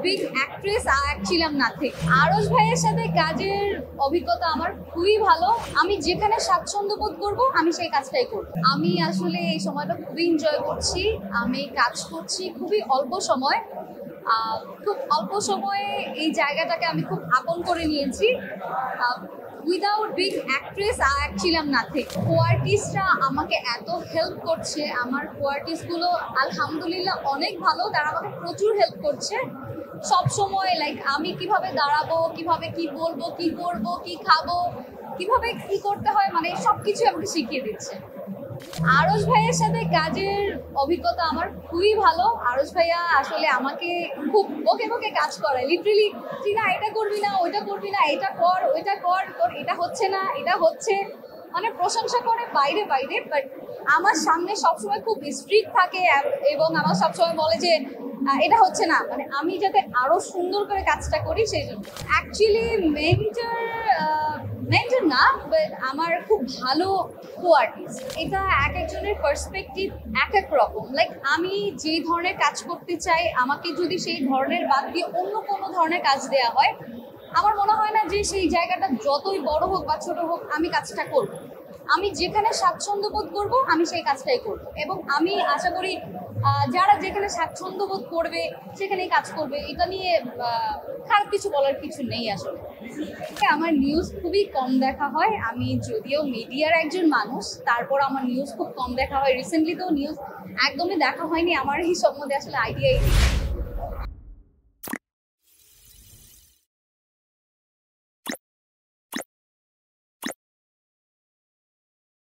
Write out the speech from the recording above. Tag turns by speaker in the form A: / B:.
A: Big actress ছিলাম nothing. আরশ ভাইয়ের সাথে কাজের অভিজ্ঞতা আমার খুবই ভালো। আমি যেখানে স্বাচ্ছন্দ্য বোধ করবো আমি সেই কাজটাই করবো। আমি আসলে এই সময়টা খুবই এনজয় করছি। আমি কাজ করছি খুবই অল্প সময়, খুব অল্প সময়ে এই জায়গাটাকে আমি খুব আপন করে নিয়েছি। উইদাউট বিগ অ্যাক্ট্রেস ছিলাম নাথিং। কোয়ার্টিস্টরা আমাকে এত হেল্প করছে, আমার কোয়ার্টিস্টগুলো আলহামদুলিল্লাহ অনেক ভালো, তারা আমাকে প্রচুর হেল্প করছে সব সময়। লাইক আমি কিভাবে দাঁড়াবো, কিভাবে কি বলবো, কি করবো, কি খাবো, কিভাবে কি করতে হয়, মানে সবকিছু আমাকে শিখিয়ে দিচ্ছে। আরশ ভাইয়ের সাথে কাজের অভিজ্ঞতা আমার খুবই ভালো। আরশ ভাইয়া আসলে আমাকে খুব বকে বকে কাজ করায়, লিটারেলি তুই না এটা করবি না, ওইটা করবি না, এটা কর, ওইটা কর, তোর এটা হচ্ছে না, এটা হচ্ছে, মানে প্রশংসা করে বাইরে বাইরে। বাট আমার সামনে সবসময় খুব স্ট্রিক্ট থাকে এবং আমার সবসময় বলে যে এটা হচ্ছে না, মানে আমি যাতে আরো সুন্দর করে কাজটা করি সেই জন্য। অ্যাকচুয়ালি মেন্টর না, বাট আমার খুব ভালো কোয়ার্টিস্ট। এটা এক একজনের পার্সপেক্টিভ এক এক রকম। লাইক আমি যে ধরনের কাজ করতে চাই, আমাকে যদি সেই ধরনের বাদ দিয়ে অন্য কোনো ধরনের কাজ দেওয়া হয়, আমার মনে হয় না যে সেই জায়গাটা যতই বড় হোক বা ছোট হোক আমি কাজটা করব। আমি যেখানে স্বাচ্ছন্দ্য বোধ করবো আমি সেই কাজটাই করব, এবং আমি আশা করি যারা যেখানে স্বাচ্ছন্দ্য বোধ করবে সেখানেই কাজ করবে। এটা নিয়ে খারাপ কিছু বলার কিছু নেই আসলে। আমার নিউজ খুবই কম দেখা হয়। আমি যদিও মিডিয়ার একজন মানুষ, তারপর আমার নিউজ খুব কম দেখা হয়। রিসেন্টলি তো নিউজ একদমই দেখা হয়নি, আমার এই সম্বন্ধে আসলে আইডিয়াই নেই।